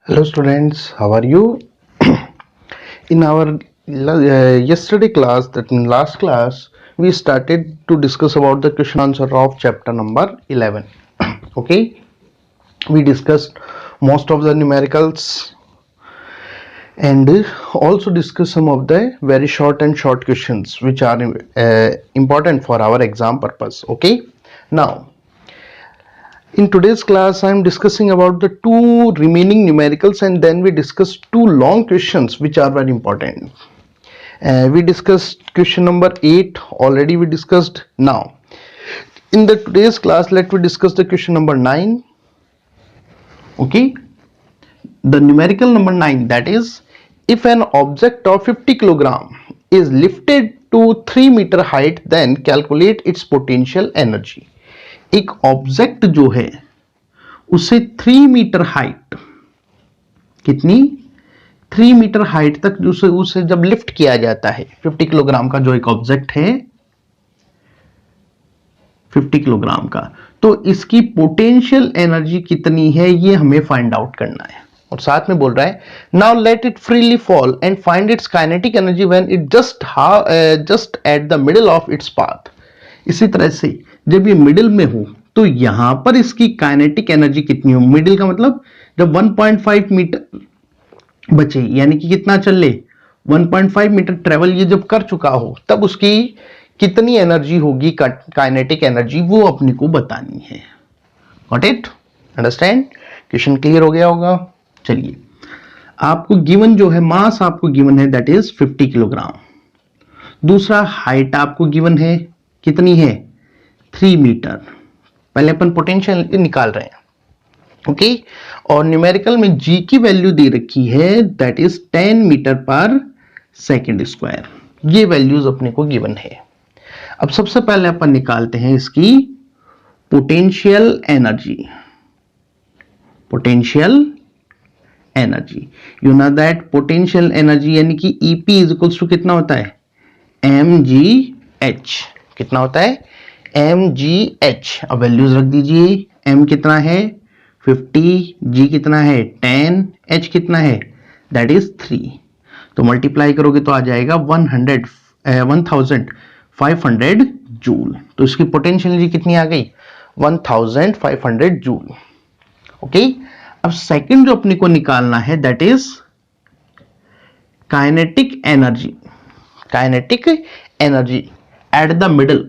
Hello students, how are you? In our yesterday class, that in last class, we started to discuss about the question answer of chapter number 11. Okay, we discussed most of the numericals and also discussed some of the very short questions which are important for our exam purpose. Okay, now in today's class, I am discussing about the two remaining numericals and then we discuss two long questions which are very important. We discussed question number 8 already we discussed. Now in the today's class, let me discuss the question number 9. Okay, the numerical number 9, that is, if an object of 50 kilogram is lifted to 3 meter height, then calculate its potential energy. एक object जो है उसे 3 metre height, कितनी 3 metre height तक उसे जब lift किया जाता है, 50 किलोग्राम का जो एक ऑब्जेक्ट है 50 किलोग्राम का, तो इसकी पोटेंशियल एनर्जी कितनी है ये हमें फाइंड आउट करना है. और साथ में बोल रहा है now let it freely fall and find its kinetic energy when it just at the middle of its path. इसी तरह से जब ये मिडिल में हो तो यहां पर इसकी काइनेटिक एनर्जी कितनी हो. मिडिल का मतलब जब 1.5 मीटर बचे, यानी कि कितना चल ले 1.5 मीटर ट्रेवल ये जब कर चुका हो, तब उसकी कितनी एनर्जी होगी, काइनेटिक एनर्जी, वो अपने को बतानी है. Got it? Understand? Question clear हो गया होगा. चलिए, आपको गिवन जो है मास आपको गिवन है दैट इज 50 किलोग्राम. दूसरा हाइट आपको गिवन है, कितनी है 3 मीटर. पहले अपन पोटेंशियल निकाल रहे हैं. ओके, और न्यूमेरिकल में जी की वैल्यू दे रखी है that is 10 metre per second square. ये वैल्यूज अपने को गिवन है. अब सबसे पहले अपन निकालते हैं इसकी potential energy. Potential energy, you know that potential energy यानी कि ईपी इज इक्वल्स टू कितना होता है mgh. कितना होता है mgh. अब वैल्यूज रख दीजिए. m कितना है 50, g कितना है 10, h कितना है दैट इज 3. तो मल्टीप्लाई करोगे तो आ जाएगा 1500 जूल. तो इसकी पोटेंशियल एनर्जी कितनी आ गई 1500 जूल. ओके, अब सेकंड जो अपने को निकालना है that is kinetic energy. Kinetic energy at the middle.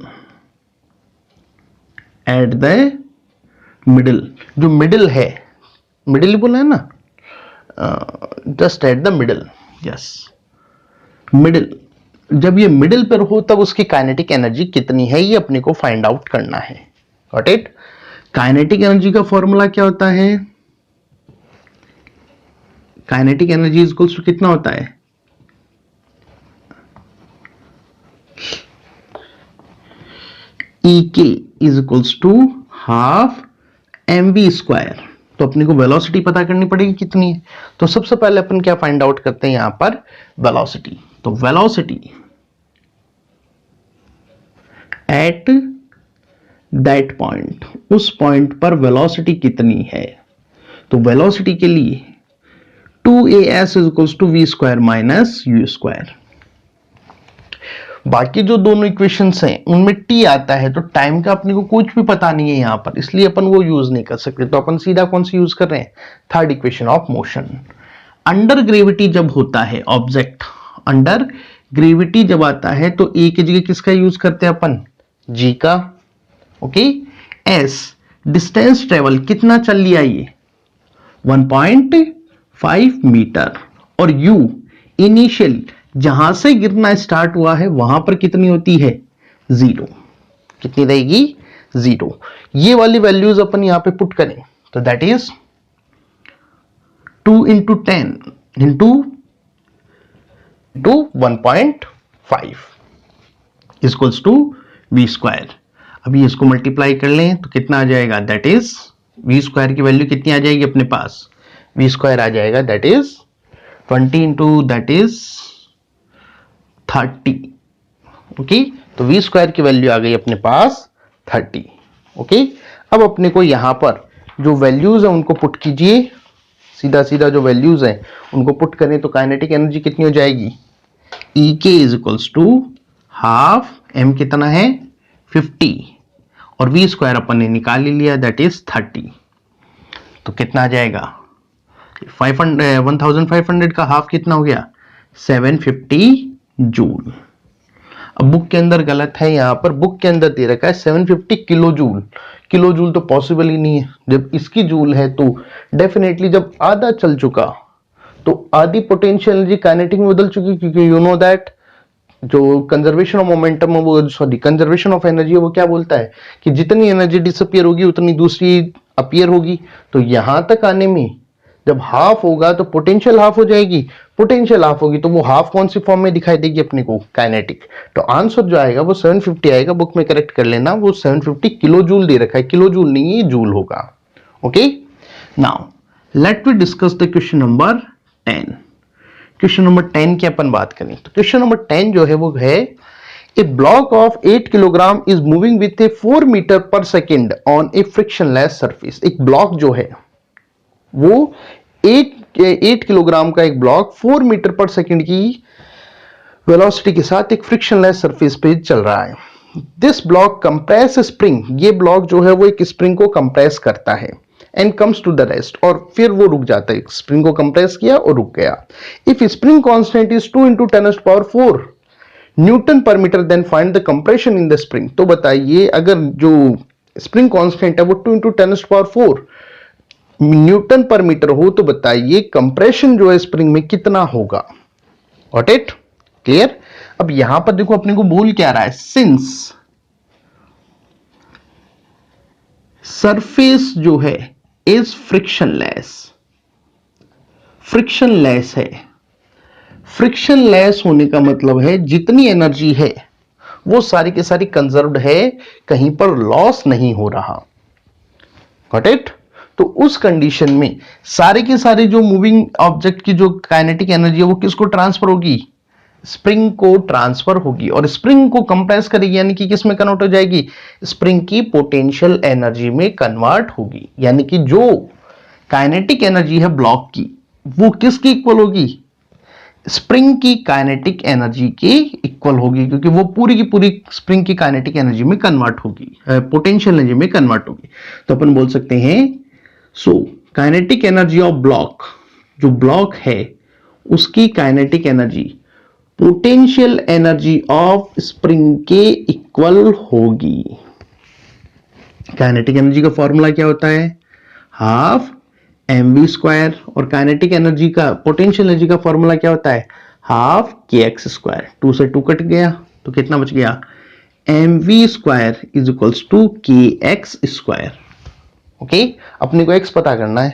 At the middle, जो मिडल है, मिडल ही बोला है ना, just at the middle. Yes, middle. जब ये मिडल पर हो तब उसकी काइनेटिक एनर्जी कितनी है ये अपने को फाइंड आउट करना है. Got it? काइनेटिक एनर्जी का फॉर्मूला क्या होता है? Kinetic energy is equals to कितना होता है EK is equals to half mv square. तो अपने को वेलोसिटी पता करनी पड़ेगी कितनी है. तो सबसे पहले अपन क्या फाइंड आउट करते हैं यहां पर वेलोसिटी. तो वेलोसिटी एट दैट पॉइंट, उस पॉइंट पर वेलोसिटी कितनी है. तो वेलोसिटी के लिए 2as is equals to v square minus u square. बाकी जो दोनों इक्वेशंस हैं उनमें t आता है, तो टाइम का अपने को कुछ भी पता नहीं है यहां पर, इसलिए अपन वो यूज नहीं कर सकते. तो अपन सीधा कौन सी यूज कर रहे हैं, third equation of motion. Under gravity जब होता है ऑब्जेक्ट, अंडर ग्रेविटी जब आता है तो a की जगह किसका यूज करते हैं अपन, g का. ओके, s डिस्टेंस ट्रेवल कितना चल लिया ये 1.5 मीटर, और u इनिशियल जहां से गिरना स्टार्ट हुआ है वहां पर कितनी होती है 0. कितनी रहेगी 0. ये वाली वैल्यूज अपन यहां पे पुट करें तो that is 2 into 10 into 1.5 equals to v square. अभी इसको मल्टीप्लाई कर लें तो कितना आ जाएगा, दैट इज v स्क्वायर की वैल्यू कितनी आ जाएगी अपने पास, v स्क्वायर आ जाएगा that is 20 into that is 30. Okay, तो v स्क्वायर की वैल्यू आ गई अपने पास 30. ओके, अब अपने को यहां पर जो वैल्यूज है उनको पुट कीजिए. सीधा सीधा जो वैल्यूज हैं उनको पुट करें तो काइनेटिक एनर्जी कितनी हो जाएगी, E K is equals to half M कितना है 50 और वी स्क्वायर अपन ने निकाल ही लिया दैट इज 30। तो कितना आ जाएगा 1500 का हाफ कितना हो गया 750 जूल। अब बुक के अंदर गलत है, यहां पर बुक के अंदर दे रखा है 750 किलो जूल। किलो जूल तो पॉसिबल ही नहीं है, जब इसकी जूल है तो डेफिनेटली जब आधा चल चुका तो आधी पोटेंशियल एनर्जी काइनेटिक में बदल चुकी, क्योंकि यू नो दैट जो कंजर्वेशन ऑफ मोमेंटम है वो सॉरी कंजर्वेशन ऑफ एनर्जी है वो क्या बोलता है कि जितनी एनर्जी डिसअपियर होगी उतनी दूसरी अपीयर होगी। तो यहां तक आने में जब हाफ होगा तो पोटेंशियल हाफ हो जाएगी, पोटेंशियल हाफ होगी तो वो हाफ कौन सी फॉर्म में दिखाई देगी अपने को, काइनेटिक। तो आंसर जो आएगा वो 750 आएगा, बुक में करेक्ट कर लेना, वो 750 किलो जूल दे रखा है, किलो जूल नहीं है जूल होगा। Okay, now let we discuss the question number 10। Question number 10 की अपन बात करें तो क्वेश्चन नंबर 10 जो है वो है A block of 8 kilogram is moving with a 4 metre per second on a frictionless surface. एक ब्लॉक जो है वो 8 किलोग्राम का एक ब्लॉक 4 मीटर पर सेकेंड की वेलोसिटी के साथ एक फ्रिक्शनलेस सरफेस पे चल रहा है। दिस ब्लॉक कंप्रेस स्प्रिंग, ये ब्लॉक जो है वो एक स्प्रिंग को कंप्रेस करता है and comes to the rest, और फिर वो रुक जाता है, स्प्रिंग को कंप्रेस किया और रुक गया। If spring constant is 2 × 10⁴ newton per metre, then find the compression in the spring. तो बताइए अगर जो स्प्रिंग कांस्टेंट है वो 2 × 10⁴ न्यूटन पर मीटर हो तो बताइए कंप्रेशन जो है स्प्रिंग में कितना होगा। Got it, clear. अब यहां पर देखो अपने को बोल क्या रहा है, सिंस सरफेस जो है इज फ्रिक्शनलेस, फ्रिक्शनलेस है, फ्रिक्शनलेस होने का मतलब है जितनी एनर्जी है वो सारी की सारी कंजर्व्ड है, कहीं पर लॉस नहीं हो रहा। Got it. तो उस कंडीशन में सारे के सारे जो मूविंग ऑब्जेक्ट की जो काइनेटिक एनर्जी है वो किसको ट्रांसफर होगी, स्प्रिंग को ट्रांसफर होगी, और स्प्रिंग को कंप्रेस करेगी यानी कि किस में कन्वर्ट हो जाएगी, स्प्रिंग की पोटेंशियल एनर्जी में कन्वर्ट होगी। यानी कि जो काइनेटिक एनर्जी है ब्लॉक की वो किसकी इक्वल होगी, स्प्रिंग की काइनेटिक एनर्जी के इक्वल होगी, क्योंकि वो पूरी की पूरी स्प्रिंग की काइनेटिक एनर्जी में कन्वर्ट होगी, पोटेंशियल एनर्जी में कन्वर्ट होगी। तो अपन बोल सकते हैं सो काइनेटिक एनर्जी ऑफ ब्लॉक, जो ब्लॉक है उसकी kinetic energy potential energy of spring के इक्वल होगी। काइनेटिक एनर्जी का फॉर्मूला क्या होता है, हाफ mv स्क्वायर, और काइनेटिक एनर्जी का पोटेंशियल एनर्जी का फॉर्मूला क्या होता है, हाफ kx स्क्वायर। 2 से 2 कट गया तो कितना बच गया, mv square is equals to kx square. Okay, अपने को x पता करना है,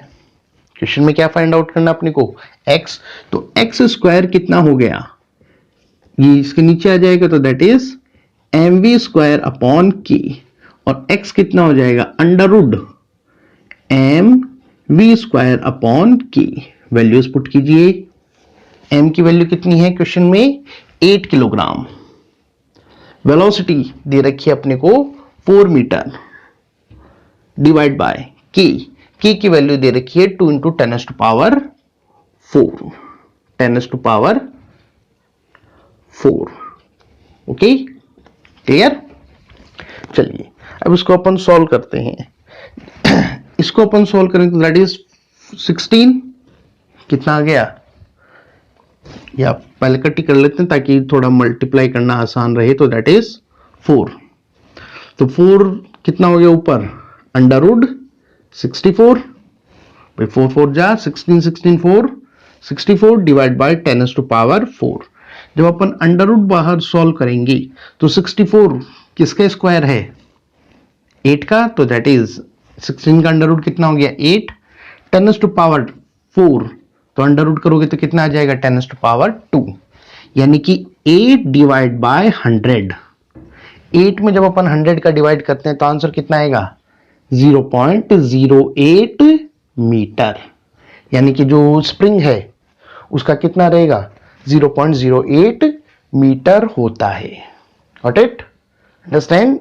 क्वेश्चन में क्या फाइंड आउट करना अपने को, x। तो x स्क्वायर कितना हो गया, ये इसके नीचे आ जाएगा तो that is mv square upon k, और x कितना हो जाएगा under root mv square upon k। Values put कीजिए, m की वैल्यू कितनी है क्वेश्चन में 8 किलोग्राम, वेलोसिटी दे रखी है अपने को 4 metre, divide by k, k की वैल्यू दे रखी है 2 × 10⁴, 10⁴। Okay, clear. चलिए अब इसको अपन सॉल्व करते हैं। इसको अपन सॉल्व करें तो दैट इज 16, कितना आ गया, या पहले कटी कर लेते हैं ताकि थोड़ा मल्टीप्लाई करना आसान रहे, तो दैट इज 4। तो 4 कितना हो गया ऊपर, अंडरवुड 64, 4 4 जा 16, 16 4 64 डिवाइड बाय 10⁴। जब अपन अंडरवुड बाहर सॉल्व करेंगे तो 64 किसका स्क्वायर है, 8 का, तो दैट इज 16 का अंडरवुड कितना हो गया 8, 10⁴, तो अंडरवुड करोगे तो कितना आ जाएगा 10⁻², यानी कि 8 डिवाइड बाय 100। 8 में जब अपन 100 का डिवाइड करते हैं तो आंसर कितना आएगा 0.08 मीटर, यानी कि जो स्प्रिंग है उसका कितना रहेगा 0.08 मीटर होता है। Got it, understand.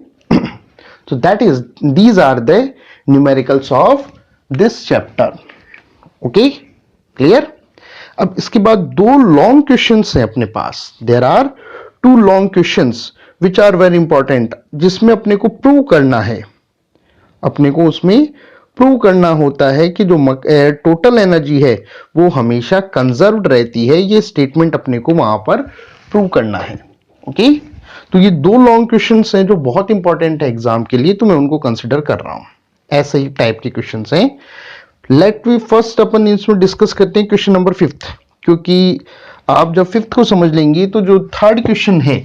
So that is, these are the numericals of this chapter. Okay. Clear? अब इसके बाद दो लॉन्ग क्वेश्चंस हैं अपने पास. There are two long questions which are very important, जिसमें अपने को प्रूव करना है. अपने को उसमें प्रूव करना होता है कि जो टोटल एनर्जी है वो हमेशा कंजर्व्ड रहती है. ये स्टेटमेंट अपने को वहां पर प्रूव करना है. ओके, तो ये दो लॉन्ग क्वेश्चंस हैं जो बहुत इंपॉर्टेंट है एग्जाम के लिए, तो मैं उनको कंसिडर कर रहा हूं. ऐसे ही टाइप के क्वेश्चंस हैं. लेट वी फर्स्ट अपन इसमें डिस्कस करते हैं क्वेश्चन नंबर 5, क्योंकि आप जब 5th को समझ लेंगे तो जो थर्ड क्वेश्चन है,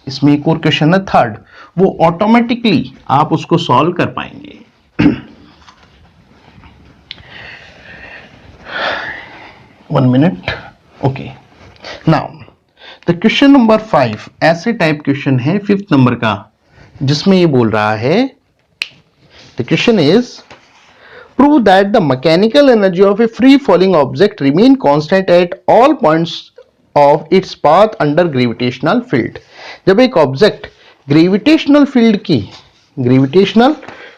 इसमें एक और क्वेश्चन है थर्ड, वो ऑटोमेटिकली आप उसको सॉल्व कर पाएंगे. 1 minute. Okay, now the question number 5 ऐसे टाइप क्वेश्चन है 5th नंबर का, जिसमें ये बोल रहा है, the question is prove that the mechanical energy of a free falling object remain constant at all points of its path under gravitational field. जब एक ऑब्जेक्ट ग्रेविटेशनल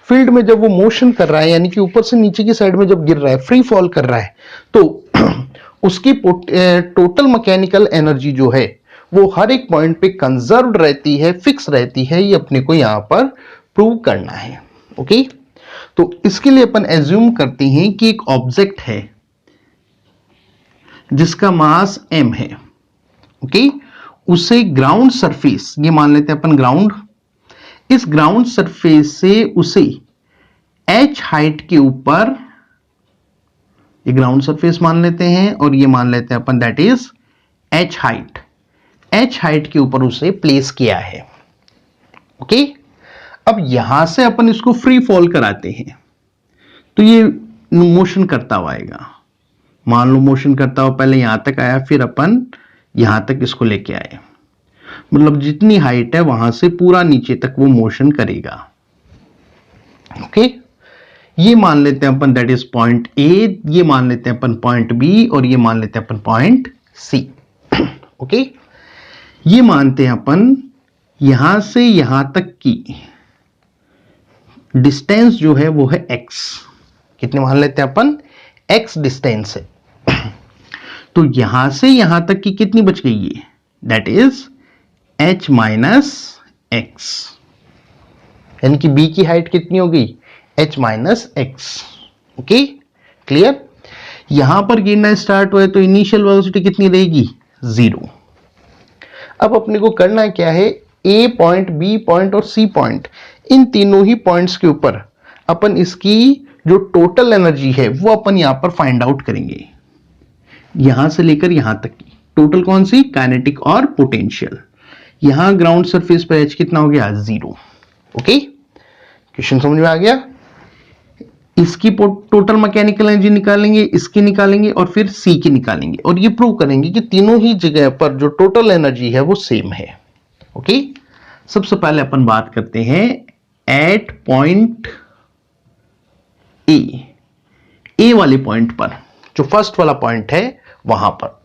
फील्ड में जब वो मोशन कर रहा है, यानी कि ऊपर से नीचे की साइड में जब गिर रहा है, फ्री फॉल कर रहा है, तो उसकी टोटल मैकेनिकल एनर्जी जो है वो हर एक पॉइंट पे कंजर्व्ड रहती है, फिक्स रहती है. ये अपने को यहां पर प्रूव करना है. ओके, तो इसके लिए अपन एज्यूम करते हैं कि एक ऑब्जेक्ट है जिसका मास m है. ओके, उसे ग्राउंड सरफेस, ये मान लेते हैं अपन ग्राउंड, इस ग्राउंड सरफेस से उसे h हाइट के ऊपर, ये ग्राउंड सरफेस मान लेते हैं और ये मान लेते हैं अपन दैट इज h हाइट के ऊपर उसे प्लेस किया है. ओके, अब यहां से अपन इसको फ्री फॉल कराते हैं, तो ये मोशन करता हुआ आएगा. मान लो मोशन करता हुआ पहले यहां तक आया, फिर अपन यहां तक इसको लेके आए, मतलब जितनी हाइट है वहां से पूरा नीचे तक वो मोशन करेगा. ओके, ये मान लेते हैं अपन दैट इज पॉइंट ए, ये मान लेते हैं अपन पॉइंट बी, और ये मान लेते हैं अपन पॉइंट सी. ओके, ये मानते हैं अपन यहां से यहां तक की डिस्टेंस जो है वो है x. कितने मान लेते हैं अपन? x डिस्टेंस है. तो यहां से यहां तक की कितनी बच गई है? That is h minus x, यानी कि b की हाइट कितनी हो गई? h minus x. Okay, clear? यहां पर गिरना स्टार्ट हुआ है तो इनिशियल वेलोसिटी कितनी रहेगी? 0. अब अपने को करना क्या है, a पॉइंट, b पॉइंट और c पॉइंट, इन तीनों ही पॉइंट्स के ऊपर अपन इसकी जो टोटल एनर्जी है वो अपन यहां पर फाइंड आउट करेंगे. यहां से लेकर यहां तक की टोटल कौन सी? काइनेटिक और पोटेंशियल. यहां ग्राउंड सरफेस पर एच कितना हो गया? 0. ओके, क्वेश्चन समझ में आ गया? इसकी टोटल मैकेनिकल एनर्जी निकालेंगे, इसकी निकालेंगे और फिर सी की निकालेंगे, और ये प्रूव करेंगे कि तीनों ही जगह पर जो टोटल एनर्जी है वो सेम है. ओके, सबसे पहले अपन बात करते हैं एट पॉइंट ए वाले पॉइंट पर, जो फर्स्ट वाला पॉइंट है वहां पर.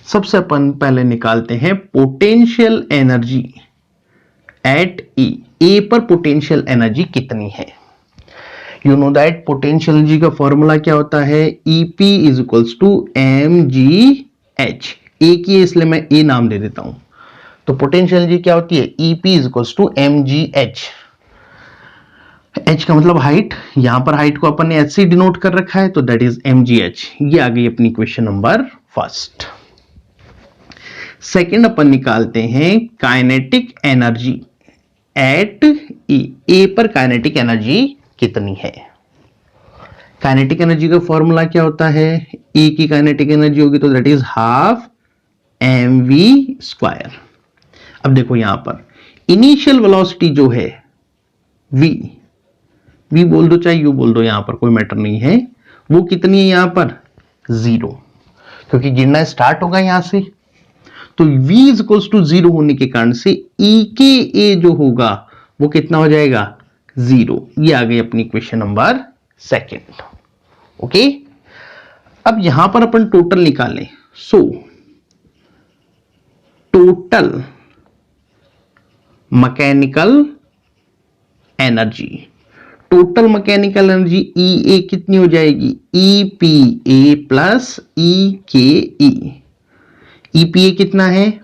सबसे अपन पहले निकालते हैं पोटेंशियल एनर्जी एट ए पर पोटेंशियल एनर्जी कितनी है? You know that potential energy का फॉर्मूला क्या होता है? EP is equals to mgh. ए की इसलिए मैं ए नाम दे देता हूं. तो पोटेंशियल एनर्जी क्या होती है? EP is equals to mgh. h का मतलब हाइट, यहां पर हाइट को अपन ने h से डिनोट कर रखा है, तो दैट इज mgh. ये आ गई अपनी क्वेश्चन नंबर फर्स्ट. सेकंड अपन निकालते हैं काइनेटिक एनर्जी एट ए पर काइनेटिक एनर्जी कितनी है? काइनेटिक एनर्जी का फॉर्मूला क्या होता है? ए की काइनेटिक एनर्जी होगी तो दैट इज हाफ mv². अब देखो यहां पर इनिशियल वेलोसिटी जो है v बोल दो चाहे यू बोल दो, यहां पर कोई मैटर नहीं है, वो कितनी है यहां पर? 0, क्योंकि गिरना स्टार्ट होगा यहां से. तो v इज इक्वल्स टू 0 होने के कारण से e के a जो होगा वो कितना हो जाएगा? 0. ये आ गई अपनी क्वेश्चन नंबर सेकंड. ओके, अब यहां पर अपन टोटल निकालें. So total mechanical energy, total mechanical energy E A कितनी हो जाएगी, ई पी ए प्लस ई के ई। ई पी ए कितना है,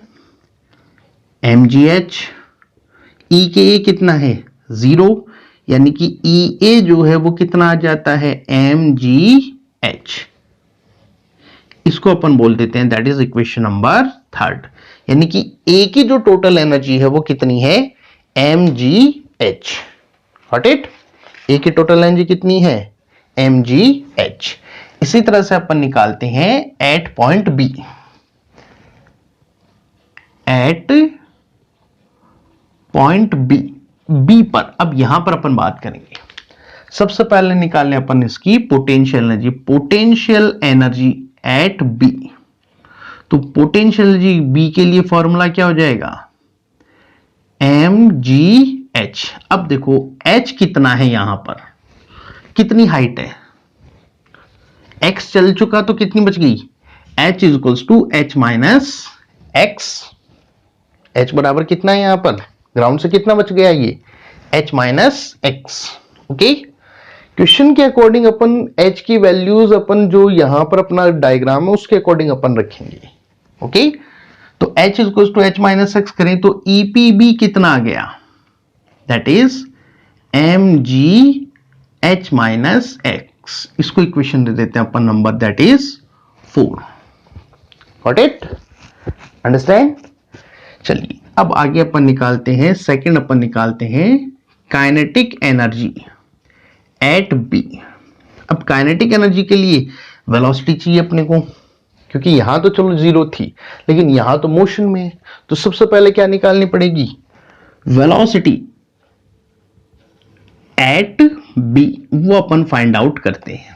एम जी एच। ई के ए कितना है, 0, यानी कि ई ए जो है वो कितना आ जाता है, एम जी एच। इसको अपन बोल देते हैं दैट इज इक्वेशन नंबर 3, यानी कि ए की जो टोटल एनर्जी है वो कितनी है, M G H. Got it. A की टोटल एनर्जी कितनी है, एम जी एच। इसी तरह से अपन निकालते हैं at point B. At point B, B पर अब यहां पर अपन बात करेंगे। सबसे पहले निकालने अपन इसकी potential energy. Potential energy at B, तो पोटेंशियल एनर्जी बी के लिए फॉर्मूला क्या हो जाएगा, एम जी एच। अब देखो एच कितना है, यहां पर कितनी हाइट है, एक्स चल चुका तो कितनी बच गई, H is equals to H minus X. H बराबर कितना है, यहां पर ग्राउंड से कितना बच गया, ये H minus x. Okay, question के अकॉर्डिंग अपन एच की वैल्यूज अपन जो यहां पर अपना डायग्राम है उसके अकॉर्डिंग अपन रखेंगे। ओके, तो H is equals to H minus X करें तो ईपीबी कितना आ गया, that is M G H minus X. इसको इक्वेशन दे देते हैं अपन number, that is 4। Got it, understand. चलिए अब आगे अपन निकालते हैं, सेकंड अपन निकालते हैं काइनेटिक एनर्जी एट बी। अब काइनेटिक एनर्जी के लिए वेलोसिटी चाहिए अपने को, क्योंकि यहां तो चलो 0 थी लेकिन यहां तो मोशन में है, तो सबसे पहले क्या निकालनी पड़ेगी, वेलोसिटी एट बी, वो अपन फाइंड आउट करते हैं।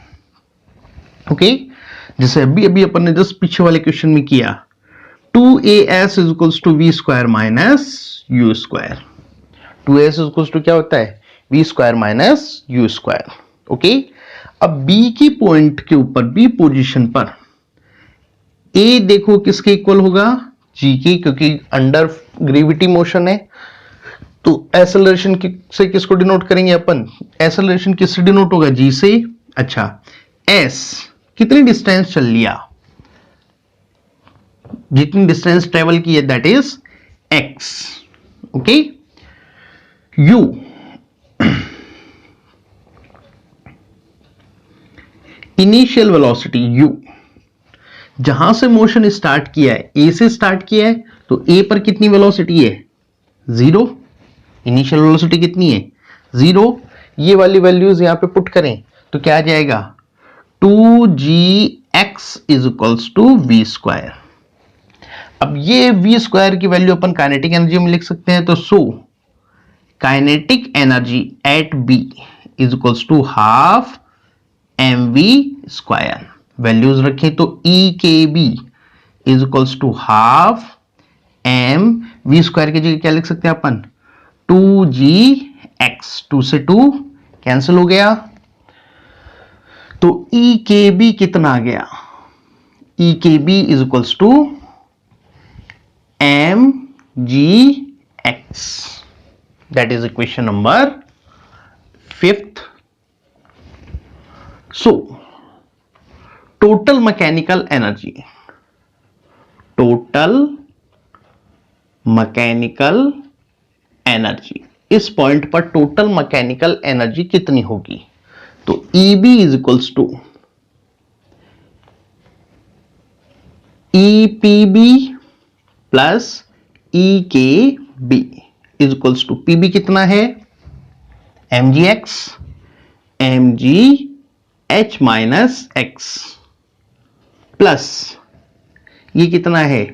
ओके, जैसे अभी अपन ने जस्ट पीछे वाले क्वेश्चन में किया, 2as is equals to V square minus U square. 2as is equals to क्या होता है, V square minus U square. Okay, अब b की पॉइंट के ऊपर, b पोजीशन पर a देखो किसके इक्वल होगा, g की, क्योंकि अंडर ग्रेविटी मोशन है। तो एक्सेलरेशन से किसको डिनोट करेंगे अपन, एक्सेलरेशन किससे डिनोट होगा, g से। अच्छा, s कितनी डिस्टेंस चल लिया, जितनी डिस्टेंस ट्रेवल की है that is x। Okay, u initial velocity u, जहां से मोशन स्टार्ट किया है, ए से स्टार्ट किया है, तो ए पर कितनी वेलोसिटी है, 0। इनिशियल वेलोसिटी कितनी है, 0। ये वाली वैल्यूज यहां पे पुट करें तो क्या आ जाएगा, 2gx is equals to V square. अब ये वी स्क्वायर की वैल्यू अपन काइनेटिक एनर्जी में लिख सकते हैं, तो so kinetic energy at B is equals to half M V square. Values रखें तो E K B is equals to half M V square की जगह क्या लिख सकते हैं अपन, 2gx, 2 से 2 कैंसिल हो गया, तो ई के बी कितना आ गया, E K B is equals to M G X. That is equation number 5th। So total mechanical energy, total mechanical energy, इस पॉइंट पर टोटल मैकेनिकल एनर्जी कितनी होगी, तो EB is equals to EPB plus EKB is equals to, PB कितना है, mgx, mgh minus X, plus ये कितना है,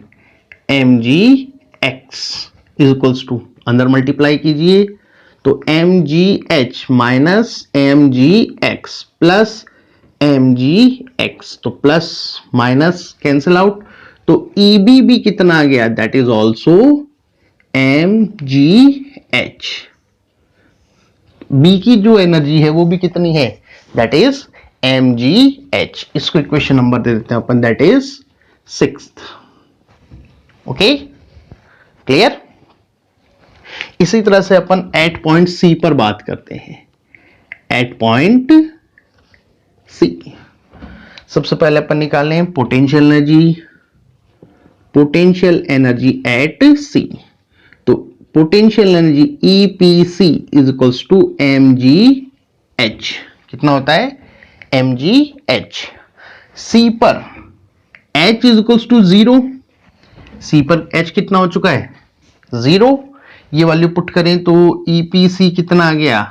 mgx इज इक्वल्स टू, अंदर मल्टीप्लाई कीजिए तो mgh minus mgx plus mgx, तो प्लस माइनस कैंसिल आउट, तो EB भी कितना आ गया, that is also mgh। B की जो एनर्जी है वो भी कितनी है, दैट इज mgh। इसको इक्वेशन नंबर दे देते हैं अपन, that is 6th। Okay, clear. इसी तरह से अपन एट पॉइंट सी पर बात करते हैं। At point C. सबसे पहले अपन निकालें पोटेंशियल एनर्जी एट सी। तो potential energy EPC is equals to mgh। कितना होता है? mgh। सी पर h is equals to 0। C पर h कितना हो चुका है? 0। ये वैल्यू पुट करें तो ईपीसी कितना आ गया?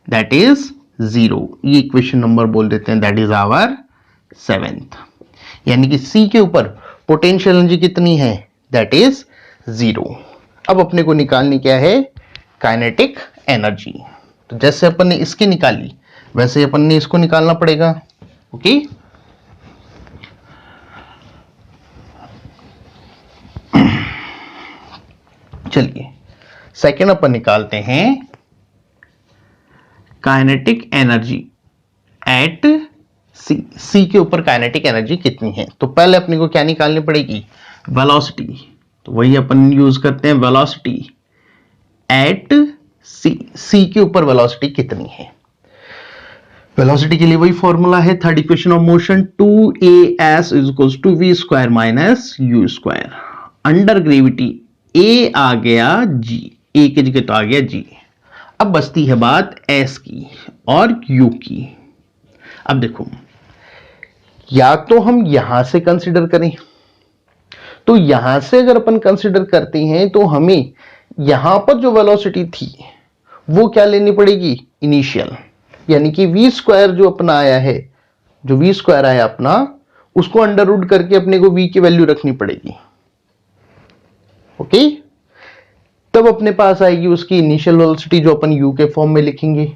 That is 0। ये इक्वेशन नंबर बोल देते हैं, दैट इज आवर 7th। यानी कि सी के ऊपर पोटेंशियल एनर्जी कितनी है? That is 0। अब अपने को निकालनी क्या है? Kinetic energy. तो जैसे अपन ने इसकी निकाली वैसे अपन ने इसको निकालना पड़ेगा। ओके, चलिए सेकेंड अपन निकालते हैं काइनेटिक एनर्जी एट सी। सी के ऊपर काइनेटिक एनर्जी कितनी है? तो पहले अपने को क्या निकालनी पड़ेगी? वेलोसिटी। तो वही अपन यूज करते हैं, वेलोसिटी एट सी। सी के ऊपर वेलोसिटी कितनी है? वेलोसिटी के लिए वही फॉर्मूला है, third equation of motion, 2as is equals to v square minus u square. Under gravity a आ गया g, a की जगह तो आ गया g। अब बचती है बात s की और u की। अब देखो, या तो हम यहां से कंसीडर करें, तो यहां से अगर अपन कंसीडर करते हैं तो हमें यहां पर जो वेलोसिटी थी वो क्या लेनी पड़ेगी? इनिशियल। यानी कि v स्क्वायर जो अपना आया है, जो v स्क्वायर आया अपना, उसको अंडर रूट करके अपने को v की वैल्यू रखनी पड़ेगी। ओके, तब अपने पास आएगी उसकी इनिशियल वेलोसिटी जो अपन u के फॉर्म में लिखेंगे।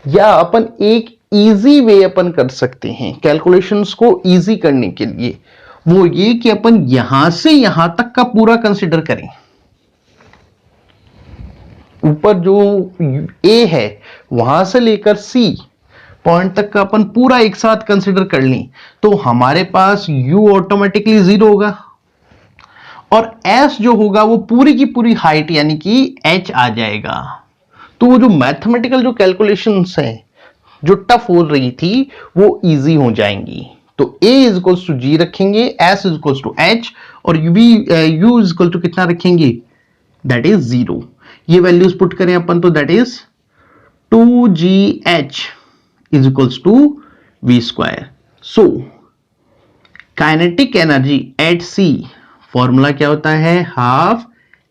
या अपन एक इजी वे अपन कर सकते हैं कैलकुलेशंस को इजी करने के लिए, वो ये कि अपन यहां से यहां तक का पूरा कंसीडर करें। ऊपर जो a है वहां से लेकर c पॉइंट तक का अपन पूरा एक साथ कंसीडर कर लें तो हमारे पास u ऑटोमेटिकली 0 होगा और s जो होगा वो पूरी की पूरी हाइट यानी कि h आ जाएगा। तो वो जो मैथमेटिकल जो कैलकुलेशंस हैं जो टफ हो रही थी वो इजी हो जाएंगी। तो a is equals to g रखेंगे, s is equals to h और u इज इक्वल टू कितना रखेंगे? That is 0। ये वैल्यूज पुट करें अपन तो that is 2gh is equals to v square. So kinetic energy at c formula क्या होता है? Half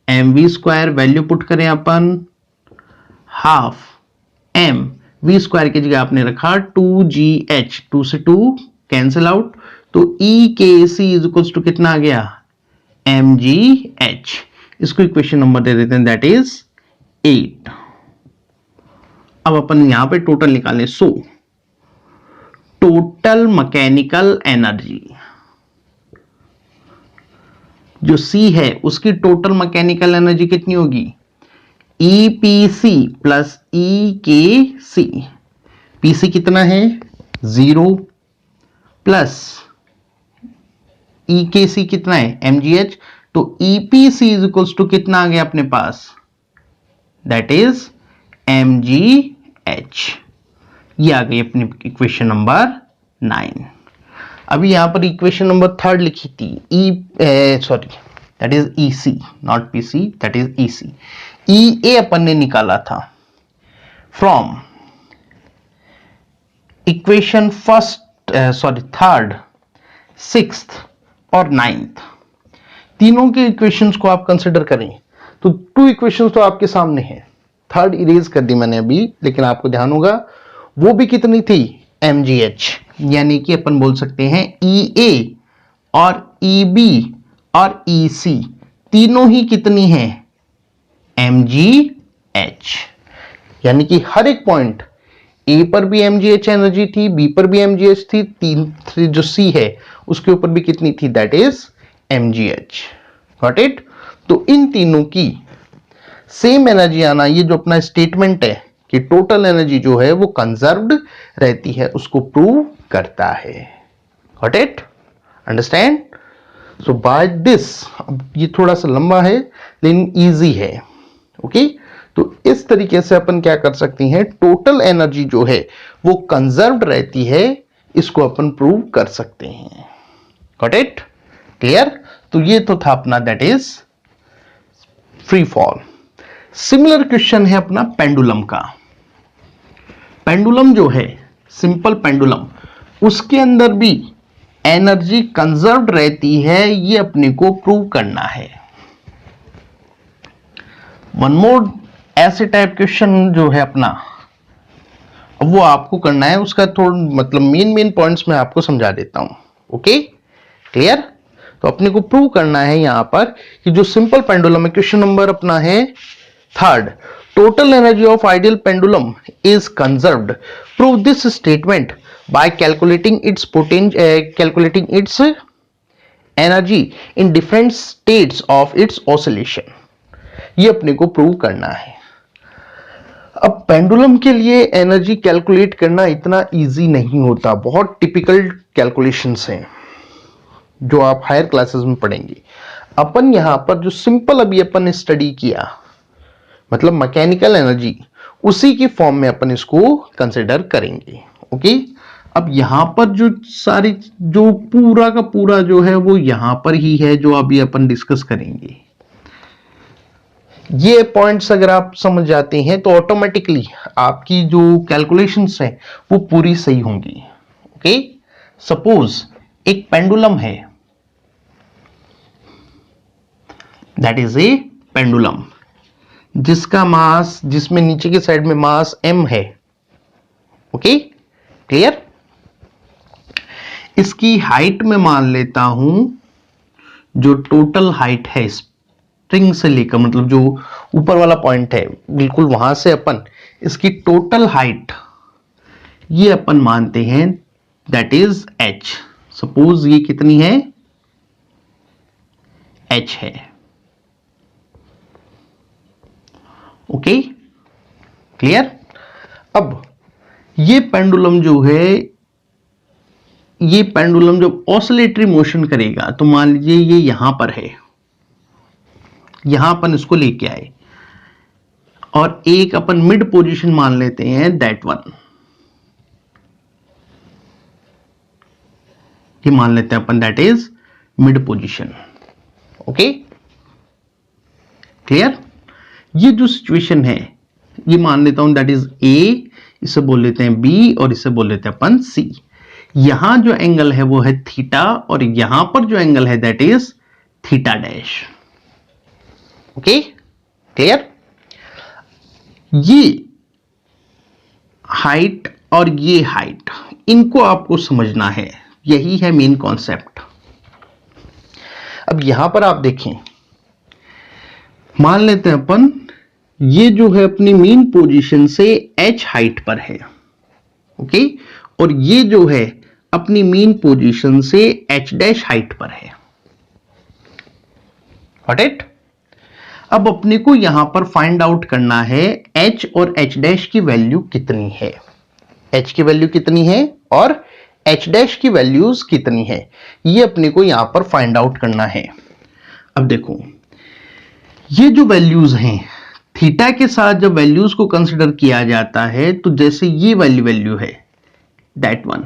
mv square. Value put करें अपन, हाफ m v स्क्वायर की जगह आपने रखा 2gh, 2 से 2 कैंसिल आउट, तो e के c इज इक्वल्स टू कितना आ गया? mgh। इसको इक्वेशन नंबर दे देते हैं, दैट इज 8। अब अपन यहां पे टोटल निकालें। सो टोटल मैकेनिकल एनर्जी जो C है उसकी टोटल मैकेनिकल एनर्जी कितनी होगी? EPC plus EKC। PC कितना है? 0 प्लस EKC कितना है? mgh। तो EPC इज इक्वल्स टू कितना आ गया अपने पास? That is mgh। ये आ गई अपनी इक्वेशन नंबर 9। अभी यहां पर इक्वेशन नंबर 3 लिखी थी that is EC, not PC, that is EC। EA अपन ने निकाला था फ्रॉम इक्वेशन थर्ड, 6th और 9th। तीनों के इक्वेशंस को आप कंसिडर करें तो 2 इक्वेशंस तो आपके सामने हैं। थर्ड इरेज कर दी मैंने अभी, लेकिन आपको ध्यान होगा वो भी कितनी थी? mgh। यानी कि अपन बोल सकते हैं EA और EB और EC तीनों ही कितनी है? mgh। यानी कि हर एक पॉइंट A पर भी mgh एनर्जी थी, B पर भी mgh थी, तीन जो C है उसके ऊपर भी कितनी थी? That is mgh। Got it? तो इन तीनों की सेम एनर्जी आना, ये जो अपना स्टेटमेंट है कि टोटल एनर्जी जो है वो कंजर्व्ड रहती है, उसको प्रूव करता है। Got it? Understand? So by this, ये थोड़ा सा लंबा है लेकिन इजी है। ओके, तो इस तरीके से अपन क्या कर सकते हैं, टोटल एनर्जी जो है वो कंजर्व्ड रहती है, इसको अपन प्रूव कर सकते हैं। Got it? क्लियर? तो ये तो था अपना that is free fall. Similar question है अपना पेंडुलम का। पेंडुलम जो है, सिंपल पेंडुलम, उसके अंदर भी एनर्जी कंजर्व्ड रहती है, ये अपने को प्रूव करना है। वन मोर ऐसे टाइप क्वेश्चन जो है अपना, अब वो आपको करना है, उसका थोड़ा मतलब मेन पॉइंट्स मैं आपको समझा देता हूं। Okay, clear? तो अपने को प्रूव करना है यहां पर कि जो सिंपल पेंडुलम है, क्वेश्चन नंबर अपना है third, total energy of ideal pendulum is conserved, prove this statement by calculating it's energy in different states of its oscillation. ये अपने को प्रूव करना है। अब पेंडुलम के लिए एनर्जी कैलकुलेट करना इतना इजी नहीं होता, बहुत टिपिकल कैलकुलेशंस हैं जो आप हायर क्लासेस में पढ़ेंगे। अपन यहां पर जो सिंपल अभी अपन ने स्टडी किया, मतलब मैकेनिकल एनर्जी, उसी की फॉर्म में अपन इसको कंसिडर करेंगे। ओके, अब यहां पर जो सारी जो पूरा का पूरा जो है वो यहां पर ही है जो अभी अपन डिस्कस करेंगे। ये पॉइंट्स अगर आप समझ जाते हैं तो ऑटोमेटिकली आपकी जो कैलकुलेशंस हैं वो पूरी सही होंगी। ओके, सपोज एक पेंडुलम है, दैट इज ए पेंडुलम, जिसका मास, जिसमें नीचे की साइड में मास m है। Okay, clear? इसकी हाइट में मान लेता हूं, जो टोटल हाइट है स्प्रिंग से लेकर, मतलब जो ऊपर वाला पॉइंट है बिल्कुल वहां से अपन इसकी टोटल हाइट ये अपन मानते हैं दैट इज h। सपोज ये कितनी है, h है। Okay, clear? अब ये पेंडुलम जो है, ये पेंडुलम जब ऑसिलेटरी मोशन करेगा तो मान लीजिए ये यहां पर है, यहां अपन इसको लेके आए और एक अपन मिड पोजीशन मान लेते हैं, दैट वन, ये मान लेते हैं अपन that is mid position. Okay, clear? ये जो सिचुएशन है ये मान लेता हूं दैट इज ए, इसे बोल लेते हैं बी और इसे बोल लेते हैं अपन सी। यहां जो एंगल है वो है थीटा और यहां पर जो एंगल है that is theta dash. Okay, clear? ये हाइट और ये हाइट, इनको आपको समझना है, यही है मेन कॉन्सेप्ट। अब यहां पर आप देखें, मान लेते हैं अपन ये जो है अपनी मेन पोजीशन से h हाइट पर है। ओके, और ये जो है अपनी मेन पोजीशन से h डैश हाइट पर है। Got it? अब अपने को यहां पर फाइंड आउट करना है h और h डैश की वैल्यू कितनी है, h की वैल्यू कितनी है और h डैश की वैल्यूज कितनी है, ये अपने को यहां पर फाइंड आउट करना है। अब देखो, ये जो वैल्यूज हैं, थीटा के साथ जब वैल्यूज को कंसिडर किया जाता है तो जैसे ये वैल्यू है दैट वन,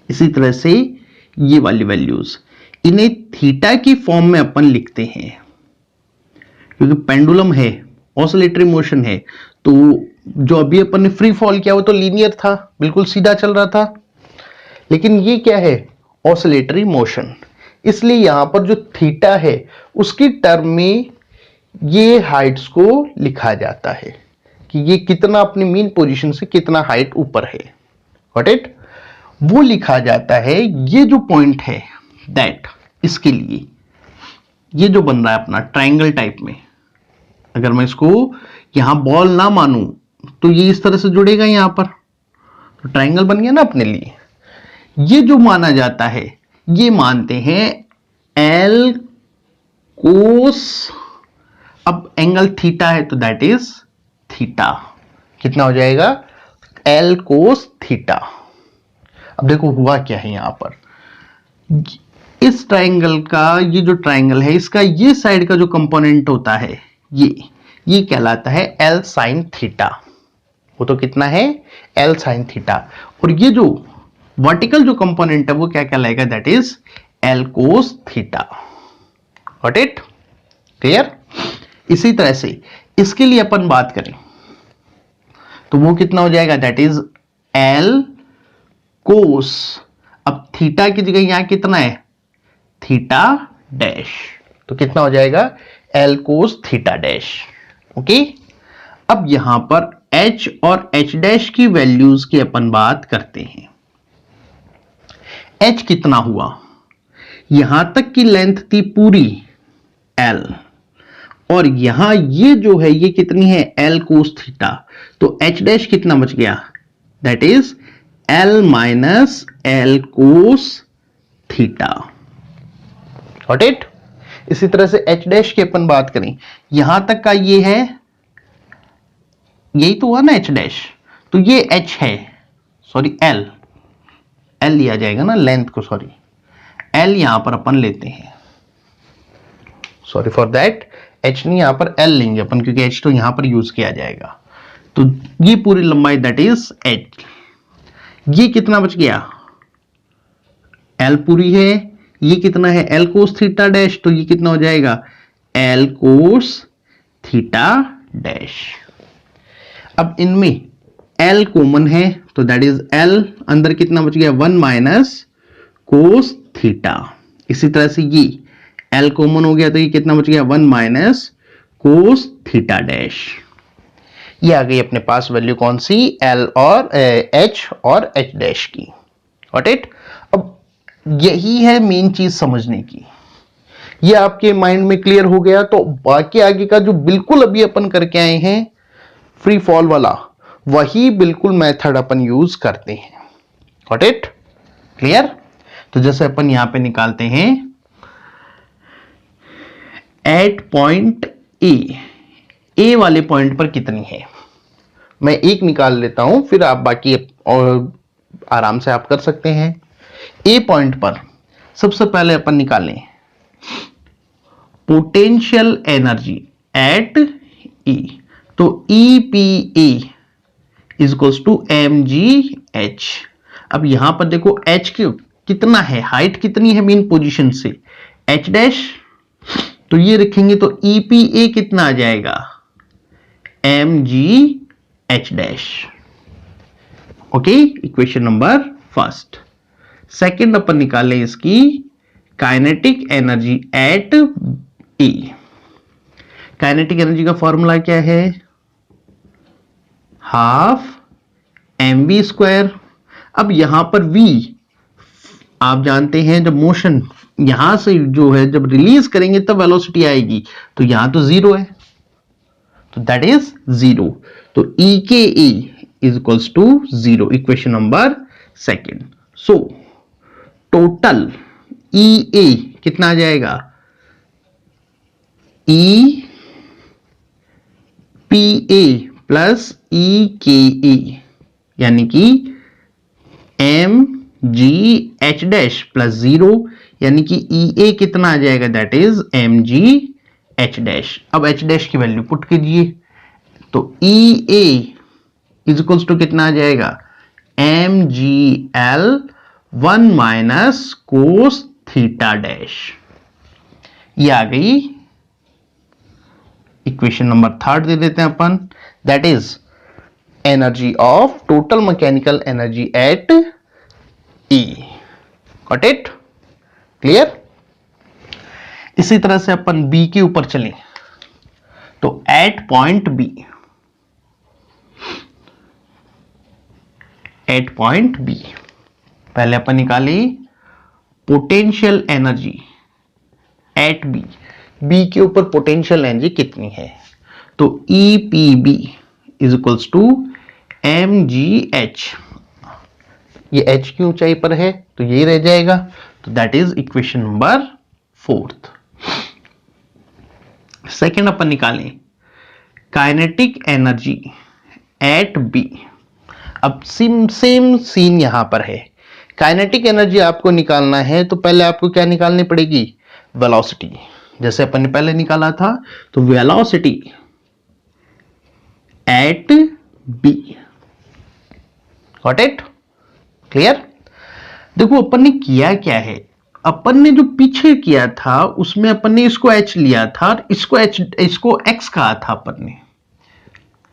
इसी तरह से ये वाली वैल्यूज, इन्हें थीटा की फॉर्म में अपन लिखते हैं, क्योंकि पेंडुलम है, ऑसिलेटरी मोशन है, तो जो अभी अपन ने फ्री फॉल किया वो तो लीनियर था, बिल्कुल सीधा चल रहा था, लेकिन ये क्या है, ऑसिलेटरी मोशन। इसलिए यहां पर जो थीटा है उसकी टर्म में ये हाइट्स को लिखा जाता है कि ये कितना अपनी मेन पोजीशन से कितना हाइट ऊपर है। Got it? वो लिखा जाता है। ये जो पॉइंट है दैट, इसके लिए ये जो बन रहा है अपना ट्रायंगल टाइप में, अगर मैं इसको यहां बॉल ना मानूं तो ये इस तरह से जुड़ेगा यहां पर, तो ट्रायंगल बन गया ना अपने लिए। ये जो माना जाता है ये मानते हैं एल कोस, अब एंगल थीटा है तो दैट इज थीटा, कितना हो जाएगा, एल कोस थीटा। अब देखो हुआ क्या है यहां पर, इस ट्रायंगल का, ये जो ट्रायंगल है इसका ये साइड का जो कंपोनेंट होता है, ये ये कहलाता है L sin थीटा। वो तो कितना है, L sin थीटा। और ये जो वर्टिकल जो कंपोनेंट है वो क्या कहलाएगा, that is L cos theta. Got it, clear. इसी तरह से इसके लिए अपन बात करें तो वो कितना हो जाएगा, दैट इज L cos, अब थीटा की जगह यहां कितना है, थीटा डैश, तो कितना हो जाएगा L cos theta dash. Okay, अब यहां पर H और H डैश की वैल्यूज की अपन बात करते हैं। H कितना हुआ, यहां तक की लेंथ थी पूरी L, और यहां ये जो है ये कितनी है, L cos थीटा, तो H डैश कितना बच गया, that is L minus L cos theta. Got it. इसी तरह से H डैश की अपन बात करें, यहां तक का ये है, यही तो हुआ ना H डैश, तो ये H है, सॉरी L लिया जाएगा ना लेंथ को, सॉरी L यहां पर अपन लेते हैं, सॉरी फॉर दैट, H नहीं यहां पर L लेंगे अपन, क्योंकि H तो यहां पर यूज किया जाएगा। तो ये पूरी लंबाई दैट इज H। ये कितना बच गया, L पूरी है, ये कितना है L cos थीटा डैश, तो ये कितना हो जाएगा L cos थीटा डैश। अब इनमें L कॉमन है तो दैट इज L, अंदर कितना बच गया 1 माइनस कोस थीटा। इसी तरह से ये L कॉमन हो गया तो ये कितना बच गया 1 माइनस कोस थीटा डैश। ये आ गई अपने पास वैल्यू कौन सी, L और H और H डैश की। Got it. अब यही है मेन चीज समझने की, ये आपके माइंड में क्लियर हो गया तो बाकी आगे का जो बिल्कुल अभी अपन करके आए हैं फ्री फॉल वाला, वही बिल्कुल मेथड अपन यूज करते हैं। Got it, clear. तो जैसे अपन यहां पे निकालते हैं एट पॉइंट ए वाले पॉइंट पर कितनी है, मैं एक निकाल लेता हूं, फिर आप बाकी और आराम से आप कर सकते हैं। ए पॉइंट पर सबसे पहले अपन निकालें पोटेंशियल एनर्जी एट ई, तो EPA is equals to mgh। अब यहां पर देखो h कितना है, हाइट कितनी है मेन पोजीशन से, h डैश, तो ये रखेंगे तो EPA कितना आ जाएगा mgh dash. Okay, equation number first. Second अपन निकालें इसकी kinetic energy at E। Kinetic energy का फॉर्मूला क्या है, हाफ mv स्क्वायर। अब यहां पर v आप जानते हैं, जब मोशन यहां से जो है जब रिलीज करेंगे तब वेलोसिटी आएगी, तो यहां तो जीरो है, तो दैट इज जीरो, तो EKA is equals to zero, equation number second. So total EA कितना आ जाएगा, EPA प्लस EKA, यानी कि mgh डैश प्लस जीरो, यानी कि EA कितना आ जाएगा, दैट इज mgh डैश। अब h डैश की वैल्यू पुट कीजिए, तो EA इज इक्वल्स टू कितना आ जाएगा mgl 1 minus cos theta dash. ये आ गई इक्वेशन नंबर थर्ड, दे देते हैं अपन, that is energy of total mechanical energy at E। Got it, clear. इसी तरह से अपन B के ऊपर चलें, तो at point B, at point B पहले अपन निकाली potential energy at B, B के ऊपर पोटेंशियल एनर्जी कितनी है, तो EPB is equals to mgh, ये h की ऊंचाई पर है तो ये रह जाएगा, तो that is equation number fourth. Second अपन निकालें काइनेटिक एनर्जी एट B। अब सेम सीन यहां पर है, काइनेटिक एनर्जी आपको निकालना है तो पहले आपको क्या निकालनी पड़ेगी, वेलोसिटी। जैसे अपन ने पहले निकाला था, तो velocity at B. Got it? Clear? देखो अपन ने किया क्या है, अपन ने जो पीछे किया था उसमें अपन ने इसको h लिया था और इसको x कहा था अपन ने,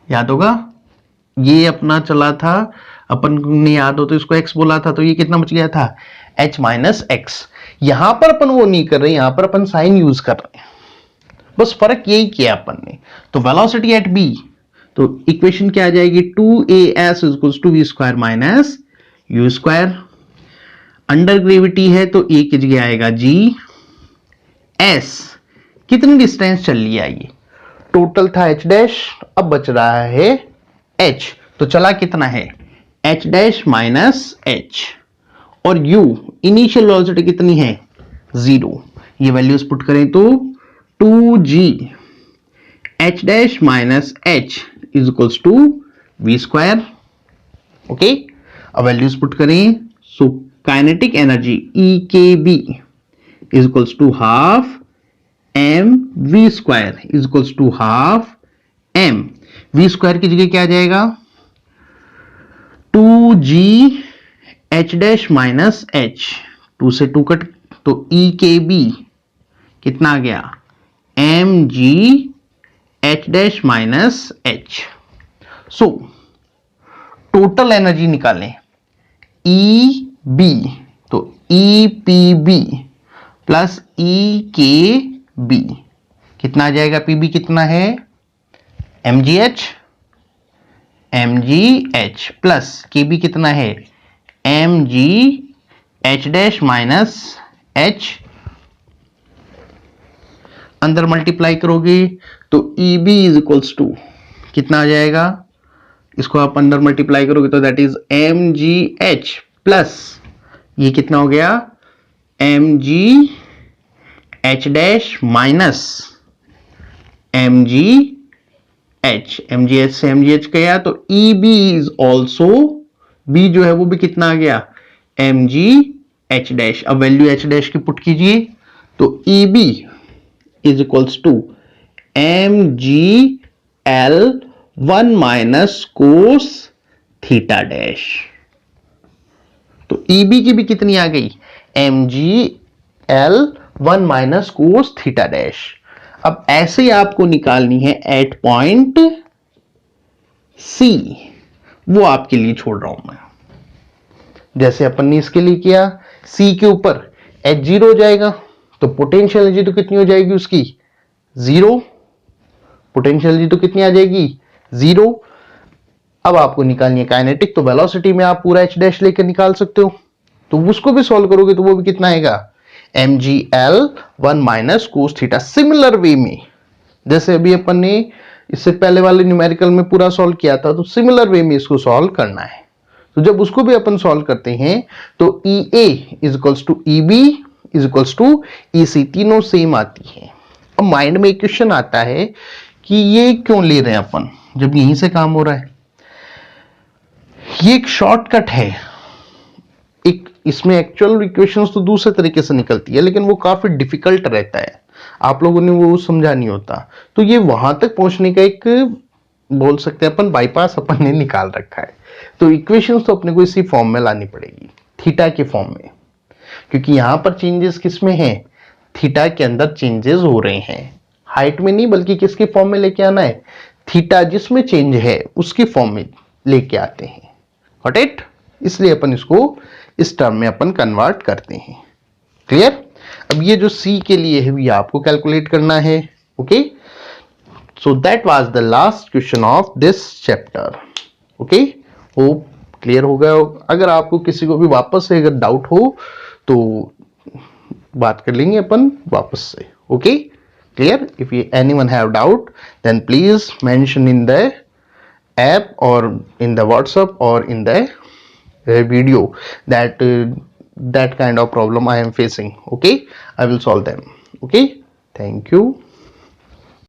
याद होगा? ये अपना चला था, अपन ने याद हो तो इसको x बोला था, तो ये कितना बच गया था h माइनस एक्स। यहां पर अपन वो नहीं कर रहे, यहां पर अपन साइन यूज कर रहे हैं, बस फर्क यही किया अपन ने। तो वेलोसिटी एट b, तो इक्वेशन क्या आ जाएगी 2as equals to v square minus u square. Under gravity है तो a की जगह आएगा g। s कितनी डिस्टेंस चल लिया, ये टोटल था h डैश, अब बच रहा है h, तो चला कितना है h डैश माइनस h, और u इनिशियल वेलोसिटी कितनी है 0। ये वैल्यूज पुट करें तो 2g h dash minus h is equals to v square. Okay, अब वैल्यूज पुट करें, so kinetic energy EKB is equals to half mv square is equals to half m। v square की जगह क्या आ जाएगा 2g h dash minus h, 2 से 2 cut, तो EKB कितना आ गया mg h dash minus h। So total energy निकालें EB, तो EPB प्लस EKB कितना आ जाएगा, PB कितना है mgh प्लस KB कितना है mg h dash minus h। अंदर मल्टीप्लाई करोगे तो EB इज इक्वल्स टू कितना आ जाएगा, इसको आप अंदर मल्टीप्लाई करोगे तो दैट इज mgh प्लस ये कितना हो गया mg h dash minus mgh से mgh गया, तो EB इज ऑल्सो, B जो है वो भी कितना आ गया mgh डैश। अब वैल्यू h डैश की पुट कीजिए, तो EB is equals to mgl 1 minus cos theta dash. तो EB की भी कितनी आ गई mgl 1 minus cos theta dash. अब ऐसे ही आपको निकालनी है एट पॉइंट C, वो आपके लिए छोड़ रहा हूं मैं, जैसे अपन ने इसके लिए किया। C के ऊपर h 0 हो जाएगा, तो पोटेंशियल एनर्जी तो कितनी हो जाएगी उसकी 0, पोटेंशियल एनर्जी तो कितनी आ जाएगी 0। अब आपको निकालनी है काइनेटिक, तो वेलोसिटी में आप पूरा h डैश लेकर निकाल सकते हो, तो उसको भी सॉल्व करोगे तो वो भी कितना आएगा mgl 1 minus cos theta. Similar way में जैसे अभी अपन ने इससे पहले वाले न्यूमेरिकल में पूरा सॉल्व किया था, तो सिमिलर वे में इसको सॉल्व करना है। तो जब उसको भी अपन सॉल्व करते हैं तो EA is equals to EB is equals to EC, तीनों सेम आती है। अब माइंड में एक क्वेश्चन आता है कि ये क्यों ले रहे हैं अपन जब यहीं से काम हो रहा है। ये एक शॉर्टकट है, एक इसमें एक्चुअल इक्वेशंस तो दूसरे तरीके से निकलती है, लेकिन वो काफी डिफिकल्ट रहता है, आप लोगों ने वो समझा नहीं होता। तो ये वहां तक पहुंचने का एक बोल सकते हैं अपन बाईपास अपन ने निकाल रखा है। तो इक्वेशंस तो अपने को इसी फॉर्म में लानी पड़ेगी, थीटा के फॉर्म में, क्योंकि यहां पर चेंजेस किसमें है थीटा के अंदर चेंजेस हो रहे हैं, हाइट में नहीं बल्कि किसके फॉर्म में लेके आना है थीटा जिसमें चेंज है उसकी फॉर्म में लेके आते हैं। Got it? इसलिए अपन इसको इस टर्म में अपन कन्वर्ट करते हैं। क्लियर? अब ये जो C के लिए है ये आपको कैलकुलेट करना है। Okay, so that was the last question of this chapter. Okay, hope clear हो गया। अगर आपको किसी को भी वापस से अगर डाउट हो तो बात कर लेंगे अपन वापस से। Okay, clear? If anyone have doubt then please mention in the app or in the WhatsApp or in the video that that kind of problem I am facing. Okay, I will solve them. Okay, thank you.